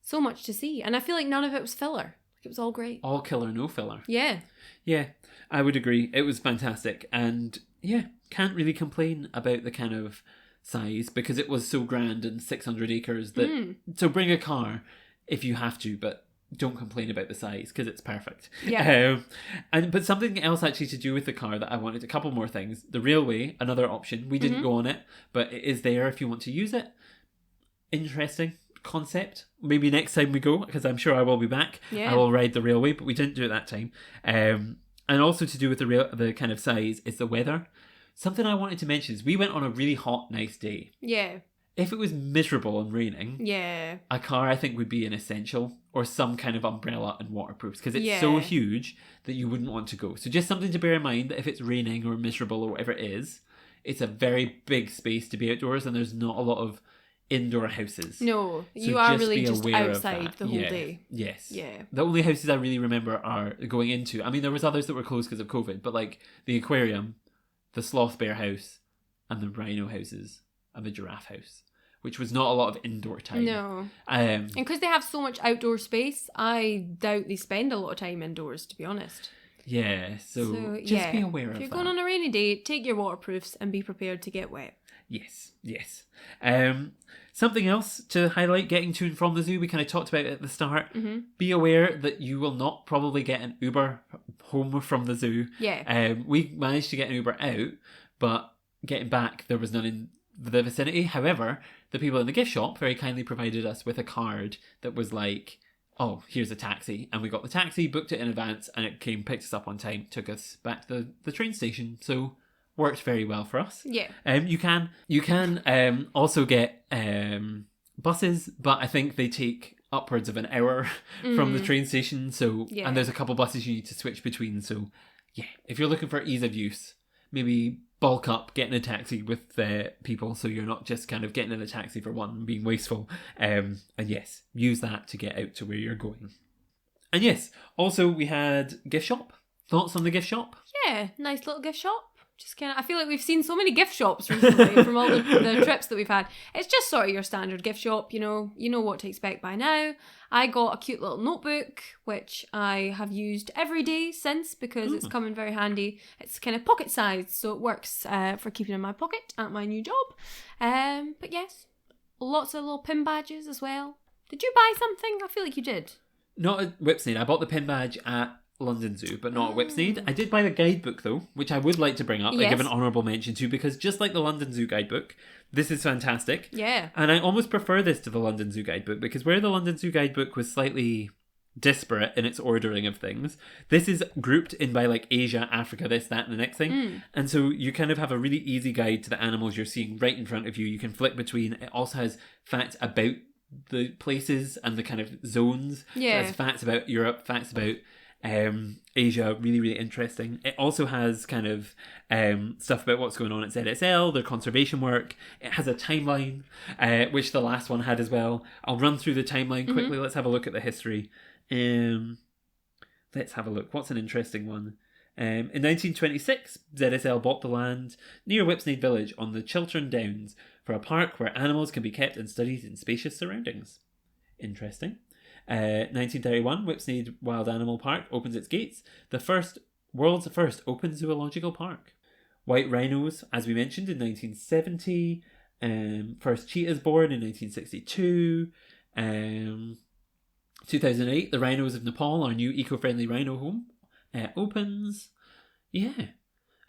Speaker 2: so much to see. And I feel like none of it was filler. It was all great.
Speaker 1: All killer, no filler.
Speaker 2: Yeah.
Speaker 1: Yeah, I would agree. It was fantastic. And yeah, can't really complain about the kind of size, because it was so grand and 600 acres that... So bring a car if you have to, but don't complain about the size because it's perfect.
Speaker 2: Yeah.
Speaker 1: But something else actually to do with the car that I wanted, a couple more things. The railway, another option. We didn't go on it, but it is there if you want to use it. Interesting concept. Maybe next time we go, because I'm sure I will be back.
Speaker 2: Yeah.
Speaker 1: I will ride the railway, but we didn't do it that time. And also to do with the kind of size is the weather. Something I wanted to mention is we went on a really hot, nice day.
Speaker 2: Yeah.
Speaker 1: If it was miserable and raining,
Speaker 2: yeah,
Speaker 1: a car I think would be an essential, or some kind of umbrella and waterproofs, because it's so huge that you wouldn't want to go. So just something to bear in mind, that if it's raining or miserable or whatever it is, it's a very big space to be outdoors, and there's not a lot of indoor houses.
Speaker 2: No,
Speaker 1: so
Speaker 2: you are really
Speaker 1: be
Speaker 2: just
Speaker 1: aware
Speaker 2: outside
Speaker 1: of
Speaker 2: the whole day.
Speaker 1: Yes.
Speaker 2: Yeah.
Speaker 1: The only houses I really remember are going into, I mean, there was others that were closed because of COVID, but like the Aquarium, the Sloth Bear house, and the Rhino houses, and the Giraffe house, which was not a lot of indoor time.
Speaker 2: No. And because they have so much outdoor space, I doubt they spend a lot of time indoors, to be honest.
Speaker 1: Yeah, so just be aware of that.
Speaker 2: If you're going on a rainy day, take your waterproofs and be prepared to get wet.
Speaker 1: Yes. Something else to highlight, getting to and from the zoo, we kind of talked about it at the start.
Speaker 2: Mm-hmm.
Speaker 1: Be aware that you will not probably get an Uber home from the zoo.
Speaker 2: Yeah.
Speaker 1: We managed to get an Uber out, but getting back, there was none in the vicinity. However, the people in the gift shop very kindly provided us with a card that was like, oh, here's a taxi. And we got the taxi, booked it in advance, and it came, picked us up on time, took us back to the train station. So worked very well for us.
Speaker 2: Yeah.
Speaker 1: You can also get buses, but I think they take upwards of an hour from the train station. So and there's a couple buses you need to switch between. So yeah, if you're looking for ease of use, maybe bulk up getting a taxi with people, so you're not just kind of getting in a taxi for one and being wasteful. And yes, use that to get out to where you're going. And yes, also we had gift shop. Thoughts on the gift shop?
Speaker 2: Yeah, nice little gift shop. Just kind of, I feel like we've seen so many gift shops recently from all the trips that we've had. It's just sort of your standard gift shop, you know what to expect by now. I got a cute little notebook, which I have used every day since, because it's come in very handy. It's kind of pocket sized, so it works for keeping in my pocket at my new job. But yes, lots of little pin badges as well. Did you buy something? I feel like you did.
Speaker 1: Not at Whipsnade. I bought the pin badge at London Zoo, but not at Whipsnade. I did buy the guidebook though, which I would like to bring up and give an honourable mention to, because just like the London Zoo guidebook, this is fantastic.
Speaker 2: Yeah.
Speaker 1: And I almost prefer this to the London Zoo guidebook, because where the London Zoo guidebook was slightly disparate in its ordering of things, this is grouped in by like Asia, Africa, this, that, and the next thing. And so you kind of have a really easy guide to the animals you're seeing right in front of you. You can flick between. It also has facts about the places and the kind of zones.
Speaker 2: Yeah.
Speaker 1: So it has facts about Europe, facts about Asia, really, really interesting. It also has kind of stuff about what's going on at ZSL, their conservation work. It has a timeline, which the last one had as well. I'll run through the timeline quickly. Let's have a look at the history. Let's have a look. What's an interesting one? In 1926, ZSL bought the land near Whipsnade Village on the Chiltern Downs for a park where animals can be kept and studied in spacious surroundings. Interesting. 1931, Whipsnade Wild Animal Park opens its gates, the world's first open zoological park. White rhinos, as we mentioned, in 1970. First cheetahs born in 1962. 2008, the rhinos of Nepal, our new eco-friendly rhino home, opens. Yeah.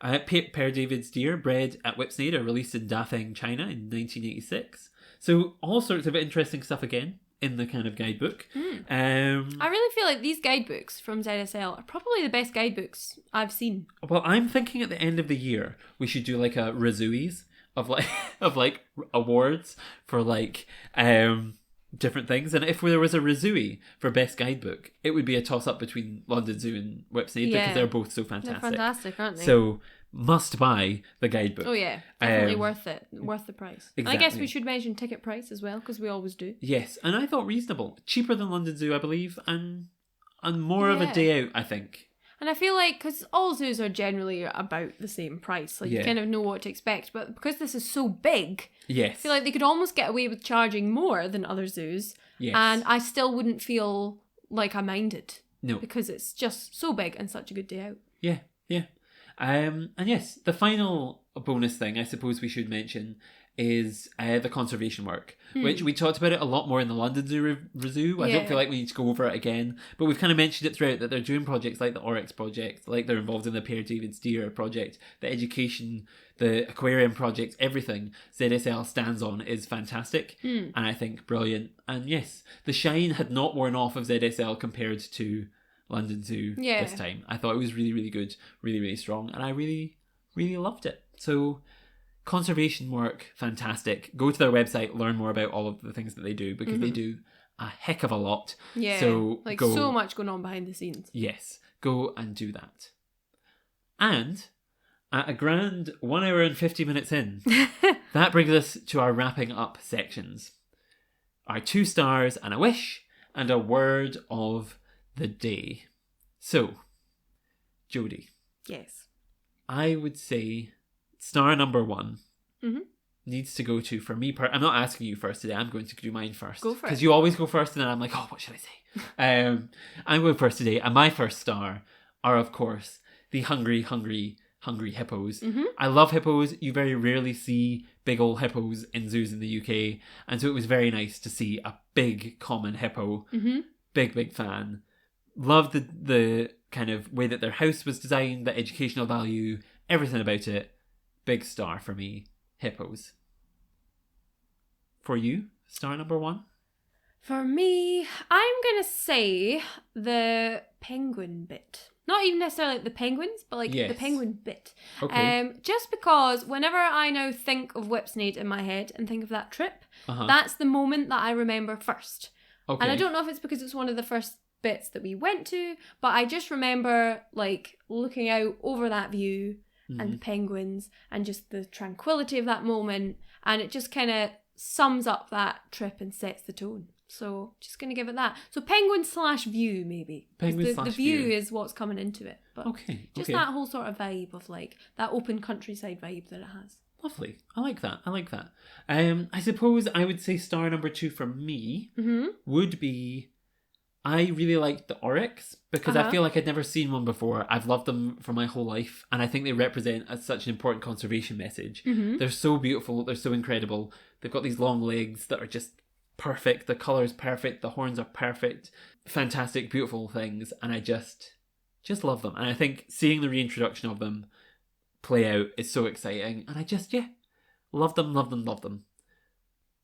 Speaker 1: Per David's deer, bred at Whipsnade, are released in Dafeng, China in 1986. So all sorts of interesting stuff again in the kind of guidebook.
Speaker 2: I really feel like these guidebooks from ZSL are probably the best guidebooks I've seen.
Speaker 1: Well, I'm thinking at the end of the year we should do like a ReZOO's of like awards for like different things. And if there was a ReZOO for best guidebook, it would be a toss up between London Zoo and Whipsnade, because they're both so fantastic.
Speaker 2: They're fantastic, aren't they?
Speaker 1: So must buy the guidebook.
Speaker 2: Oh yeah, definitely worth it. Worth the price.
Speaker 1: Exactly.
Speaker 2: And I guess we should mention ticket price as well, because we always do.
Speaker 1: Yes, and I thought reasonable. Cheaper than London Zoo, I believe, and more of a day out, I think.
Speaker 2: And I feel like, because all zoos are generally about the same price, like you kind of know what to expect, but because this is so big, I feel like they could almost get away with charging more than other zoos, and I still wouldn't feel like I minded.
Speaker 1: No.
Speaker 2: Because it's just so big and such a good day out.
Speaker 1: Yeah. And yes, the final a bonus thing I suppose we should mention is the conservation work, which we talked about it a lot more in the London Zoo ReZOO. I don't feel like we need to go over it again, but we've kind of mentioned it throughout that they're doing projects like the Oryx project, like they're involved in the Per David Steer project, the education, the aquarium project, everything ZSL stands on is fantastic and I think brilliant. And yes, the shine had not worn off of ZSL compared to London Zoo this time. I thought it was really, really good, really, really strong, and I really, really loved it. So conservation work, fantastic. Go to their website, learn more about all of the things that they do, because they do a heck of a lot.
Speaker 2: Yeah,
Speaker 1: so
Speaker 2: so much going on behind the scenes.
Speaker 1: Yes, go and do that. And at a grand 1 hour and 50 minutes in, that brings us to our wrapping up sections. Our 2 stars and a wish, and a word of the day. So, Jodi.
Speaker 2: Yes.
Speaker 1: I would say star number 1 needs to go to, for me, I'm not asking you first today, I'm going to do mine first.
Speaker 2: Go for it.
Speaker 1: Because you always go first and then I'm like, oh, what should I say? I'm going first today, and my first star are, of course, the hungry hippos. I love hippos. You very rarely see big old hippos in zoos in the UK, and so it was very nice to see a big common hippo. Big fan. Loved the kind of way that their house was designed, the educational value, everything about it. Big star for me. Hippos. For you, star number 1?
Speaker 2: For me, I'm going to say the penguin bit. Not even necessarily the penguins, but the penguin bit.
Speaker 1: Okay.
Speaker 2: Just because whenever I now think of Whipsnade in my head and think of that trip, that's the moment that I remember first.
Speaker 1: Okay.
Speaker 2: And I don't know if it's because it's one of the first bits that we went to, but I just remember looking out over that view and the penguins and just the tranquility of that moment, and it just kind of sums up that trip and sets the tone. So just going to give it that. So penguin/view maybe. The view is what's coming into it. But just that whole sort of vibe of that open countryside vibe that it has.
Speaker 1: Lovely. I like that. I suppose I would say star number 2 for me would be, I really liked the Oryx because I feel like I'd never seen one before. I've loved them for my whole life, and I think they represent such an important conservation message. They're so beautiful. They're so incredible. They've got these long legs that are just perfect. The colour's perfect. The horns are perfect. Fantastic, beautiful things. And I just love them. And I think seeing the reintroduction of them play out is so exciting. And I just, love them.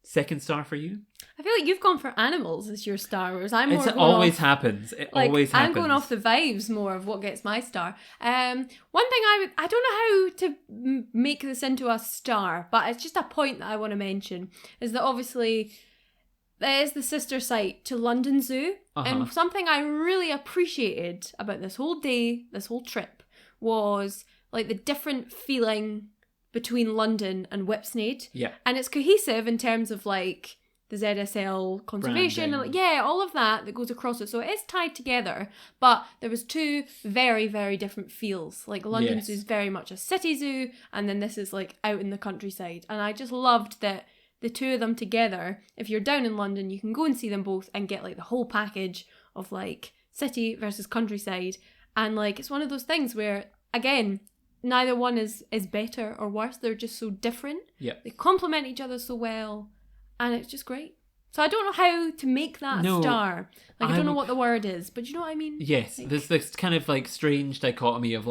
Speaker 1: Second star for you? I
Speaker 2: feel like you've gone for animals as your star, whereas I'm more
Speaker 1: It always happens.
Speaker 2: I'm going off the vibes more of what gets my star. One thing I don't know how to make this into a star, but it's just a point that I want to mention, is that obviously there is the sister site to London Zoo, and something I really appreciated about this whole day, this whole trip, was the different feeling between London and Whipsnade.
Speaker 1: Yeah.
Speaker 2: And it's cohesive in terms of the ZSL conservation, and all of that goes across it. So it is tied together, but there was 2 very, very different feels. London Zoo is very much a city zoo, and then this is out in the countryside. And I just loved that the 2 of them together, if you're down in London, you can go and see them both and get the whole package of city versus countryside. And it's one of those things where, again, neither one is better or worse. They're just so different.
Speaker 1: Yeah.
Speaker 2: They complement each other so well, and it's just great. So I don't know how to make that a star. I don't know what the word is, but you know what I mean?
Speaker 1: Yes. There's this kind of strange dichotomy of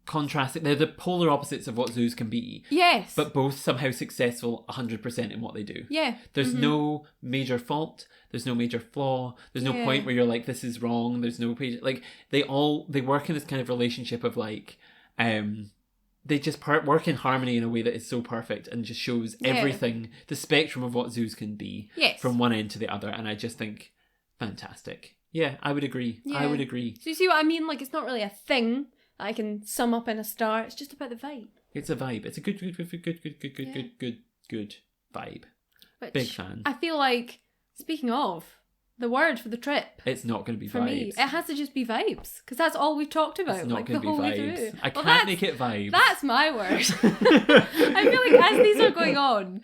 Speaker 1: contrasting. They're the polar opposites of what zoos can be.
Speaker 2: Yes.
Speaker 1: But both somehow successful 100% in what they do.
Speaker 2: Yeah.
Speaker 1: There's no major fault. There's no major flaw. There's no point where you're this is wrong. There's no page. They work in this kind of relationship of they just work in harmony in a way that is so perfect and just shows everything, the spectrum of what zoos can be from one end to the other. And I just think fantastic. Yeah, I would agree.
Speaker 2: Yeah.
Speaker 1: I would agree.
Speaker 2: So you see what I mean? It's not really a thing that I can sum up in a star. It's just about the vibe.
Speaker 1: It's a vibe. It's a good vibe.
Speaker 2: Which
Speaker 1: big fan.
Speaker 2: I feel speaking of, the word for the trip,
Speaker 1: it's not going to be
Speaker 2: for
Speaker 1: vibes.
Speaker 2: Me, it has to just be vibes, because that's all we've talked about.
Speaker 1: It's not going to be
Speaker 2: whole
Speaker 1: vibes.
Speaker 2: Way through.
Speaker 1: I can't make it vibes.
Speaker 2: That's my word. I feel as these are going on,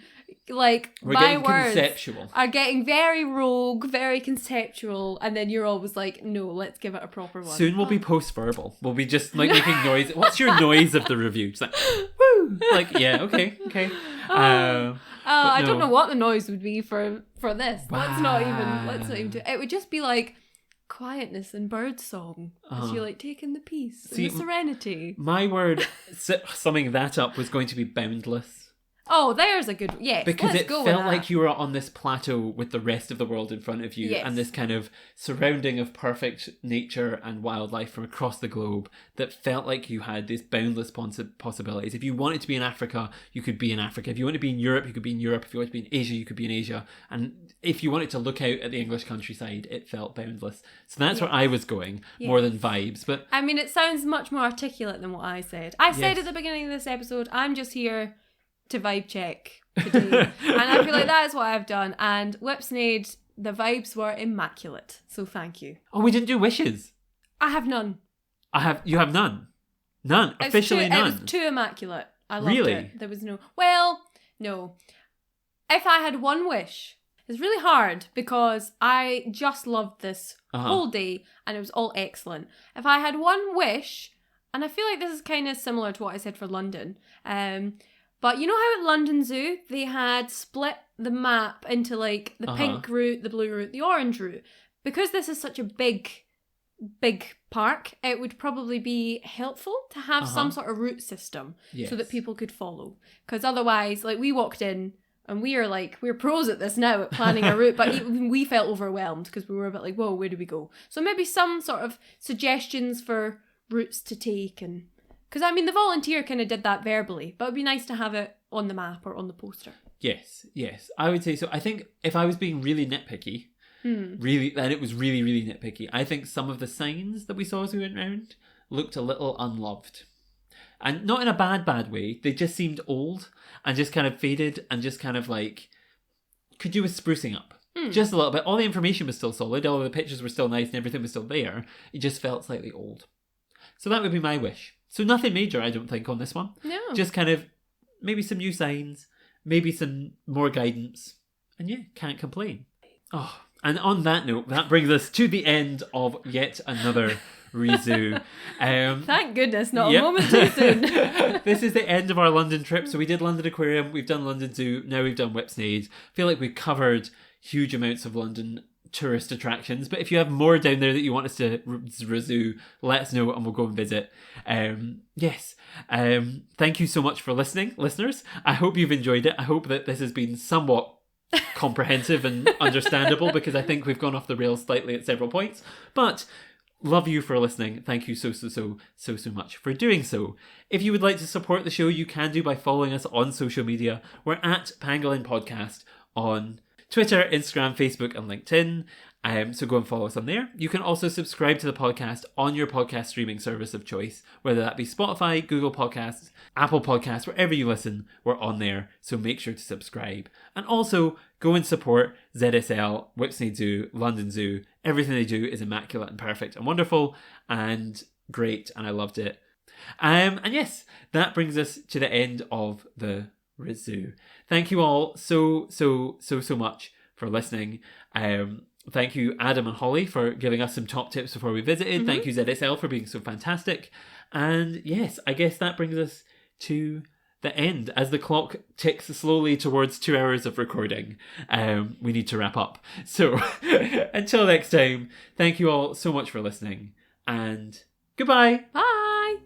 Speaker 2: like,
Speaker 1: We're
Speaker 2: my
Speaker 1: getting
Speaker 2: words
Speaker 1: conceptual.
Speaker 2: are getting very rogue, very conceptual, and then you're always like, no, let's give it a proper one.
Speaker 1: Soon we'll be post-verbal. We'll be just like making noise. What's your noise of the review? It's like, woo! Like, yeah, okay.
Speaker 2: I don't know what the noise would be for this.
Speaker 1: Wow.
Speaker 2: Let's not even do it. It would just be like quietness and bird song as you like taking the peace and the serenity.
Speaker 1: My word, summing that up, was going to be boundless.
Speaker 2: Oh, there's a good... Yes,
Speaker 1: because
Speaker 2: let's
Speaker 1: it
Speaker 2: go
Speaker 1: felt
Speaker 2: with
Speaker 1: like
Speaker 2: that.
Speaker 1: you were on this plateau with the rest of the world in front of you,
Speaker 2: Yes.
Speaker 1: and this kind of surrounding of perfect nature and wildlife from across the globe that felt like you had these boundless possibilities. If you wanted to be in Africa, you could be in Africa. If you wanted to be in Europe, you could be in Europe. If you wanted to be in Asia, you could be in Asia. And if you wanted to look out at the English countryside, it felt boundless. So that's where I was going, more than vibes. But
Speaker 2: I mean, it sounds much more articulate than what I said. I said at the beginning of this episode, I'm just here to vibe check today. And I feel like that is what I've done. And Whipsnade, the vibes were immaculate. So thank you.
Speaker 1: Oh, we didn't do wishes.
Speaker 2: I have none.
Speaker 1: You have none. None. Officially none.
Speaker 2: It was too immaculate. I loved
Speaker 1: Really?
Speaker 2: it. There was no... Well, no. If I had one wish, it's really hard because I just loved this whole day and it was all excellent. If I had one wish, and I feel like this is kind of similar to what I said for London, but you know how at London Zoo, they had split the map into like the pink route, the blue route, the orange route? Because this is such a big park, it would probably be helpful to have some sort of route system so that people could follow. Because otherwise, like, we walked in and we're pros at this now at planning a route, but even we felt overwhelmed because we were a bit like, whoa, where do we go? So maybe some sort of suggestions for routes to take and... Because, I mean, the volunteer kind of did that verbally, but it would be nice to have it on the map or on the poster.
Speaker 1: Yes, I would say so. I think if I was being really nitpicky, and it was really, really nitpicky, I think some of the signs that we saw as we went round looked a little unloved. And not in a bad way, they just seemed old and just kind of faded and just kind of like, could do with sprucing up. Just a little bit. All the information was still solid, all the pictures were still nice and everything was still there. It just felt slightly old. So that would be my wish. So nothing major, I don't think, on this one.
Speaker 2: No.
Speaker 1: Just kind of maybe some new signs, maybe some more guidance. And yeah, can't complain. Oh, and on that note, that brings us to the end of yet another ReZOO.
Speaker 2: Thank goodness, not a moment too soon.
Speaker 1: This is the end of our London trip. So we did London Aquarium, we've done London Zoo, now we've done Whipsnade. I feel like we've covered huge amounts of London tourist attractions, but if you have more down there that you want us to ReZOO, let us know and we'll go and visit. Thank you so much for listening, listeners. I hope you've enjoyed it. I hope that this has been somewhat comprehensive and understandable, because I think we've gone off the rails slightly at several points, but love you for listening. Thank you so much for doing so. If you would like to support the show, you can do by following us on social media. We're at Pangolin Podcast on Twitter, Instagram, Facebook, and LinkedIn. So go and follow us on there. You can also subscribe to the podcast on your podcast streaming service of choice, whether that be Spotify, Google Podcasts, Apple Podcasts, wherever you listen, we're on there. So make sure to subscribe. And also go and support ZSL, Whipsnade Zoo, London Zoo. Everything they do is immaculate and perfect and wonderful and great, and I loved it. And yes, that brings us to the end of the ReZOO. Thank you all so much for listening. Thank you, Adam and Holly, for giving us some top tips before we visited. Thank you, ZSL, for being so fantastic. And yes, I guess that brings us to the end. As the clock ticks slowly towards 2 hours of recording, we need to wrap up. So until next time, thank you all so much for listening, and goodbye.
Speaker 2: Bye.